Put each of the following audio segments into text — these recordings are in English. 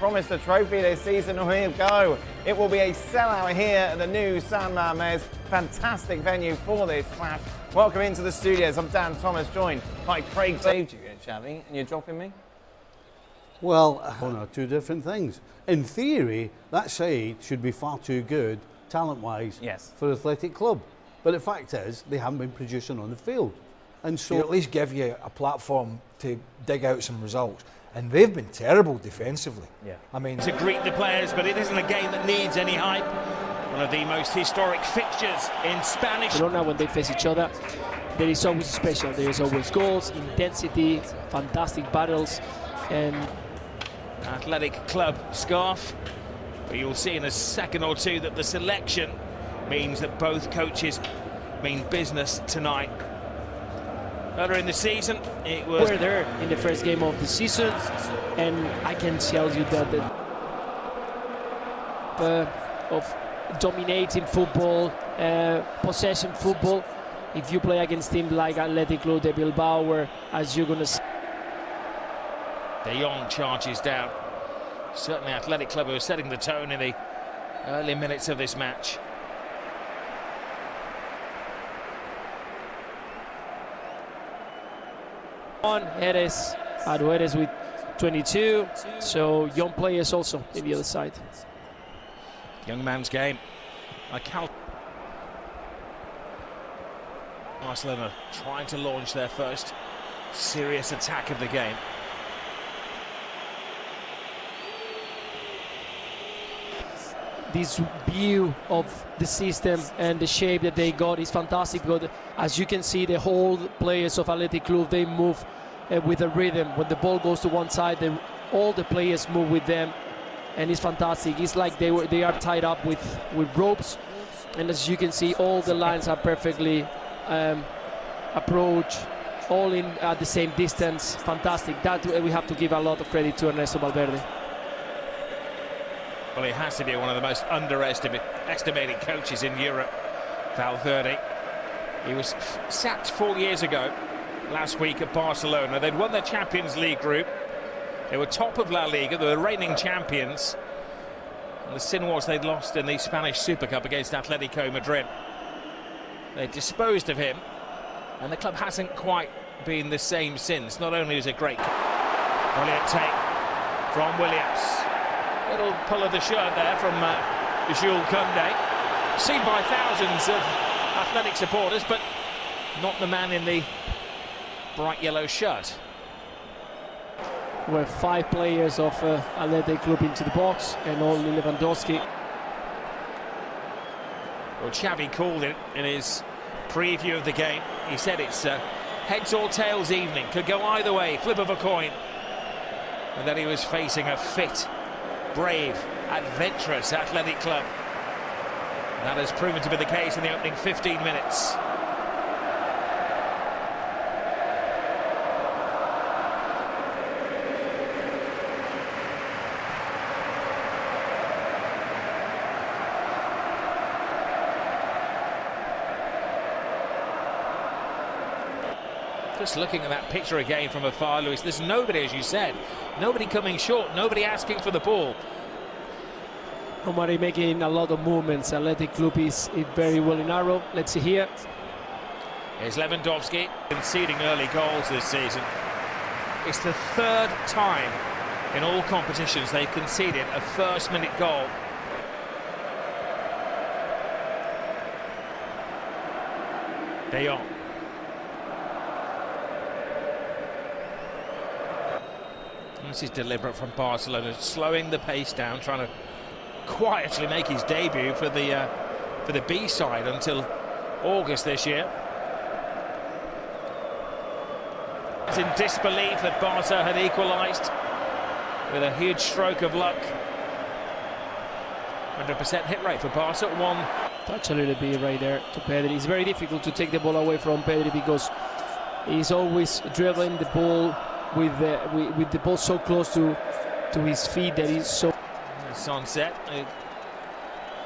promised a trophy this season. Here we go. It will be a sellout here at the new San Mamés. Fantastic venue for this clash. Welcome into the studios. I'm Dan Thomas, joined by Craig. Saved you, Xavi, and you're dropping me? Well, no, two different things. In theory, that side should be far too good, talent-wise, yes, for Athletic Club. But the fact is, they haven't been producing on the field. And so at least give you a platform to dig out some results. And they've been terrible defensively. Yeah. I mean, to greet the players, but it isn't a game that needs any hype. One of the most historic fixtures in Spanish. Barcelona, when they face each other, there is always special. There is always goals, intensity, fantastic battles, and Athletic Club scarf. But you'll see in a second or two that the selection means that both coaches mean business tonight. Earlier in the season, it was... We're there in the first game of the season, and I can tell you that of dominating football, possession football, if you play against teams like Athletic Club de Bilbao, where, as you're going to see, De Jong charges down. Certainly Athletic Club who are setting the tone in the early minutes of this match. on Jerez with 22, so young players also in the other side. Young man's game. Barcelona trying to launch their first serious attack of the game. This view of the system and the shape that they got is fantastic, because as you can see, the whole players of Athletic Club, they move with a rhythm. When the ball goes to one side, all the players move with them, and it's fantastic. It's like they are tied up with ropes, and as you can see, all the lines are perfectly approached, all in at the same distance. Fantastic. That we have to give a lot of credit to Ernesto Valverde. Well, he has to be one of the most underestimated coaches in Europe, Valverde. He was sacked 4 years ago, last week at Barcelona. They'd won their Champions League group. They were top of La Liga, they were the reigning champions. And the sin was they'd lost in the Spanish Super Cup against Atletico Madrid. They disposed of him, and the club hasn't quite been the same since. Not only is it great, brilliant take from Williams. Little pull of the shirt there from Jules Koundé, seen by thousands of Athletic supporters, but not the man in the bright yellow shirt. Were 5 players of Athletic Club into the box, and only Lewandowski. Well, Xavi called it in his preview of the game. He said it's heads or tails evening, could go either way, flip of a coin. And then he was facing a fit, brave, adventurous Athletic Club. That has proven to be the case in the opening 15 minutes. Just looking at that picture again from afar, Luis, there's nobody, as you said, nobody coming short, nobody asking for the ball. Omar making a lot of movements. Athletic Club is very well in arrow. Let's see here. Here's Lewandowski conceding early goals this season. It's the 3rd time in all competitions they've conceded a first-minute goal. De Jong. This is deliberate from Barcelona, slowing the pace down, trying to quietly make his debut for the B side until August this year. It's in disbelief that Barca had equalised with a huge stroke of luck. 100% hit rate for Barca. One touch a little bit right there to Pedri. It's very difficult to take the ball away from Pedri, because he's always dribbling the ball with the ball so close to his feet that he's so. Sunset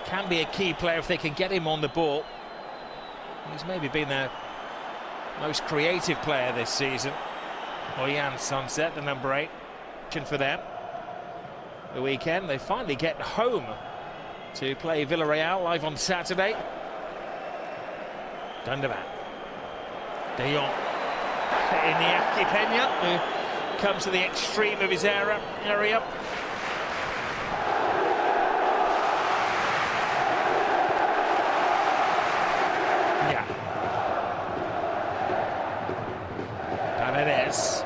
can be a key player if they can get him on the ball. He's maybe been their most creative player this season. Oyan Sunset, the number 8, for them. the weekend. They finally get home to play Villarreal live on Saturday. Gundogan. De Jong. Iñaki Peña, who comes to the extreme of his area. Yeah. Paredes.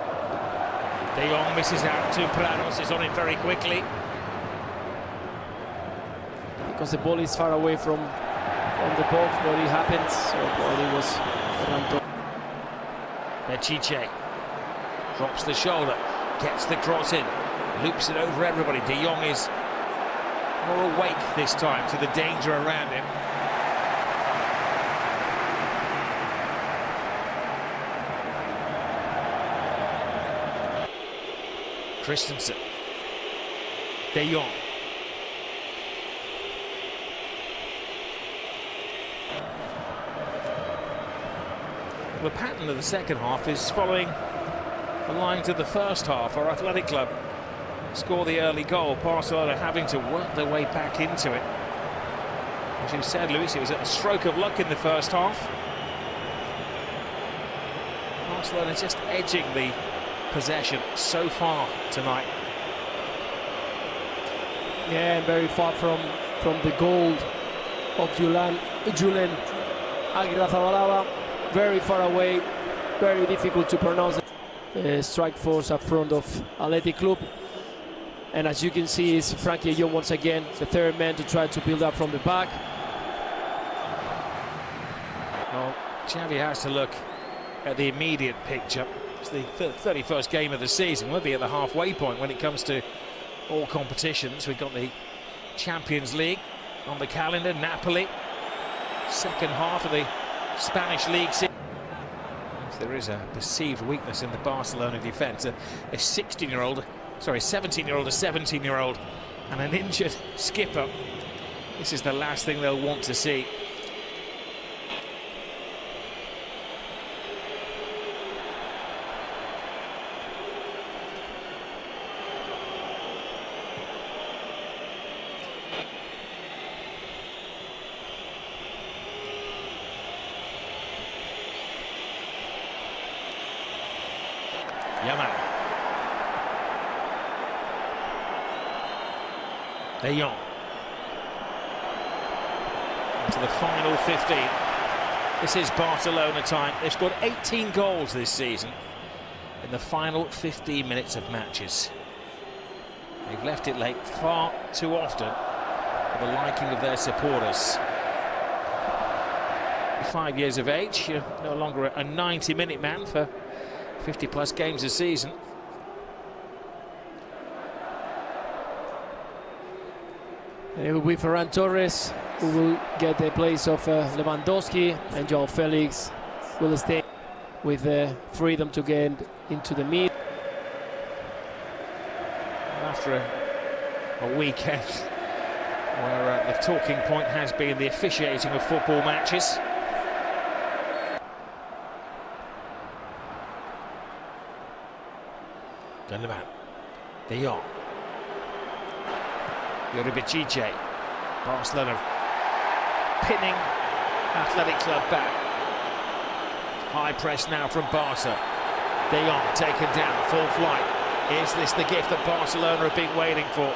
De Jong misses out to Prados, is on it very quickly. Because the ball is far away from the box, but it happens. So it was Ferran. Bechiche drops the shoulder, gets the cross in, loops it over everybody. De Jong is more awake this time to the danger around him. Christensen. De Jong. The pattern of the second half is following the lines of the first half. Our Athletic Club score the early goal, Barcelona having to work their way back into it. As you said, Luis, it was a stroke of luck in the first half. Barcelona just edging the possession so far tonight. Yeah, very far from the goal of Julen Aguirre-Zabalaba. Very far away, very difficult to pronounce. The strike force up front of Athletic Club. And as you can see, is Frenkie de Jong once again, the third man to try to build up from the back. Well, Xavi has to look at the immediate picture. It's the 31st game of the season. We'll be at the halfway point when it comes to all competitions. We've got the Champions League on the calendar, Napoli, second half of the Spanish League. There is a perceived weakness in the Barcelona defence. A 17-year-old, a 17-year-old, and an injured skipper. This is the last thing they'll want to see. Yamal. De Jong. To the final 15. This is Barcelona time. They've scored 18 goals this season in the final 15 minutes of matches. They've left it late far too often for the liking of their supporters. 5 years of age, you're no longer a 90-minute man for 50-plus games a season. And it will be Ferran Torres who will get the place of Lewandowski, and João Felix will stay with freedom to get into the mid. After a weekend where the talking point has been the officiating of football matches. Gundogan. De Jong. Bechiche. Barcelona pinning Athletic Club back. High press now from Barca. De Jong taken down, full flight. Is this the gift that Barcelona have been waiting for?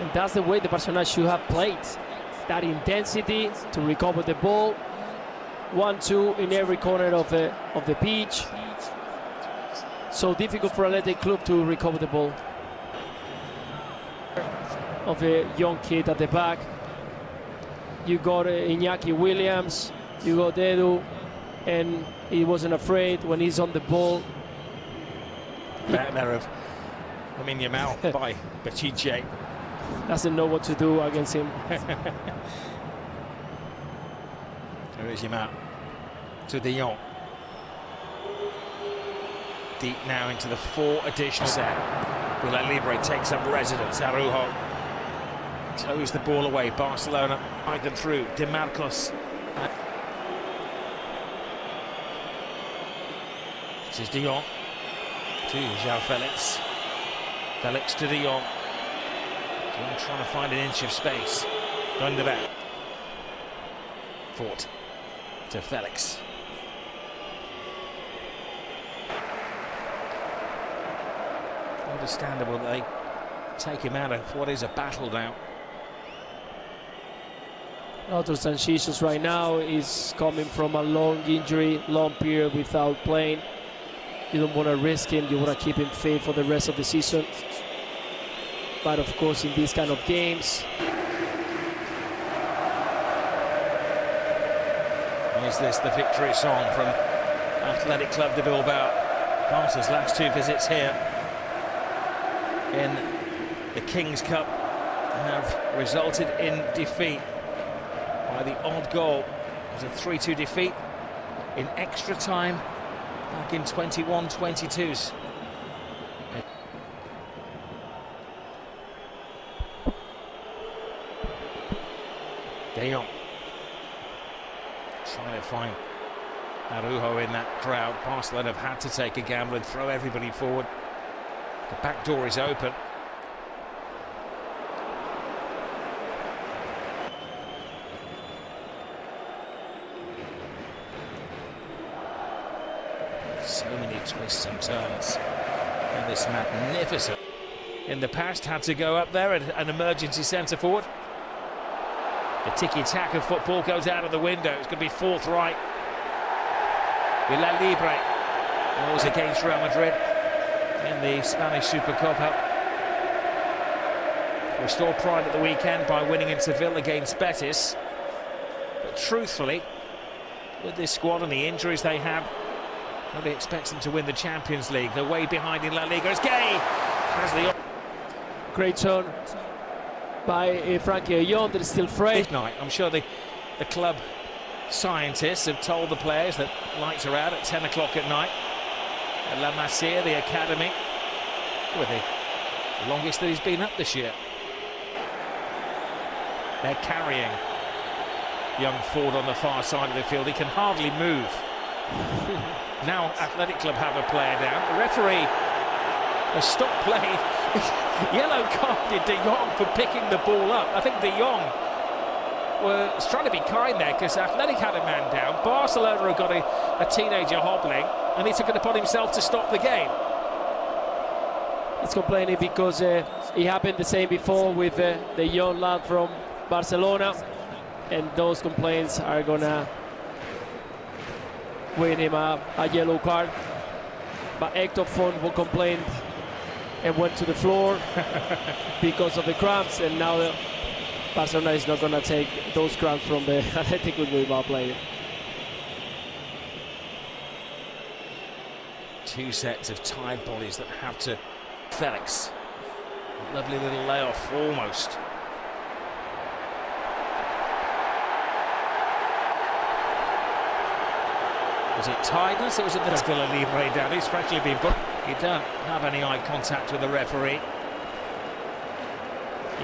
And that's the way the Barcelona should have played. That intensity to recover the ball. 1-2 in every corner of the pitch. So difficult for Athletic Club to recover the ball. Of a young kid at the back. You got Iñaki Williams, you got Edu, and he wasn't afraid when he's on the ball. Nightmare of Yamal by Bechiche. Doesn't know what to do against him. There is Yamal to De Jong. Deep now into the 4 additional set. Villa Libre takes up residence. Araujo toes the ball away. Barcelona guide them through. De Marcos. This is De Jong to João Felix. Felix to de Jong. De Jong trying to find an inch of space. Under that. Fort to Felix. Understandable they take him out of what is a battle now. Otto Sanchis right now is coming from a long injury, long period without playing. You don't want to risk him, you want to keep him fit for the rest of the season. But of course in these kind of games. Is this the victory song from Athletic Club de Bilbao? Barca's last 2 visits here in the King's Cup have resulted in defeat by the odd goal. It was a 3-2 defeat in extra time back in 21-22s. De Jong trying to find Araujo in that crowd. Barcelona have had to take a gamble and throw everybody forward. The back door is open. So many twists and turns. And this magnificent. In the past, had to go up there, an emergency centre forward. The tiki-taka of football goes out of the window. It's going to be fourth right. Villa Libre goes against Real Madrid in the Spanish Supercopa. Restored pride at the weekend by winning in Seville against Betis. But truthfully, with this squad and the injuries they have, nobody expects them to win the Champions League. They're way behind in La Liga. It's Gay has the Great turn by Frenkie de Jong that is still fresh. Midnight. I'm sure the club scientists have told the players that lights are out at 10 o'clock at night. At La Masia, the academy, with the longest that he's been up this year. They're carrying young Ford on the far side of the field. He can hardly move. Now Athletic Club have a player down. The referee has stopped play. Yellow carded De Jong for picking the ball up. I think De Jong was trying to be kind there because Athletic had a man down. Barcelona have got a teenager hobbling, and he took it upon himself to stop the game. He's complaining because it happened the same before with the young lad from Barcelona, and those complaints are gonna win him a yellow card. But Hector Font will complain and went to the floor because of the cramps, and now Barcelona is not going to take those cramps from the Athletic Bilbao player. 2 sets of tired bodies that have to. Felix, a lovely little layoff, almost. Was it tiredness or was it the Villa Libre down? He's frankly been put. He don't have any eye contact with the referee.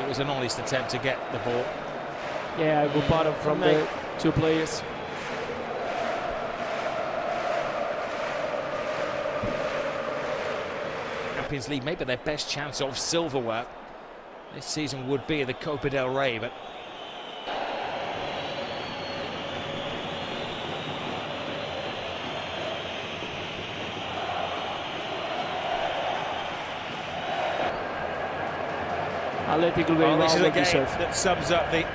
It was an honest attempt to get the ball. Yeah, a good bottom from the 2 players. Champions League, maybe their best chance of silverware this season would be the Copa del Rey, but Athletic Bilbao this is a game deserve. that sums up the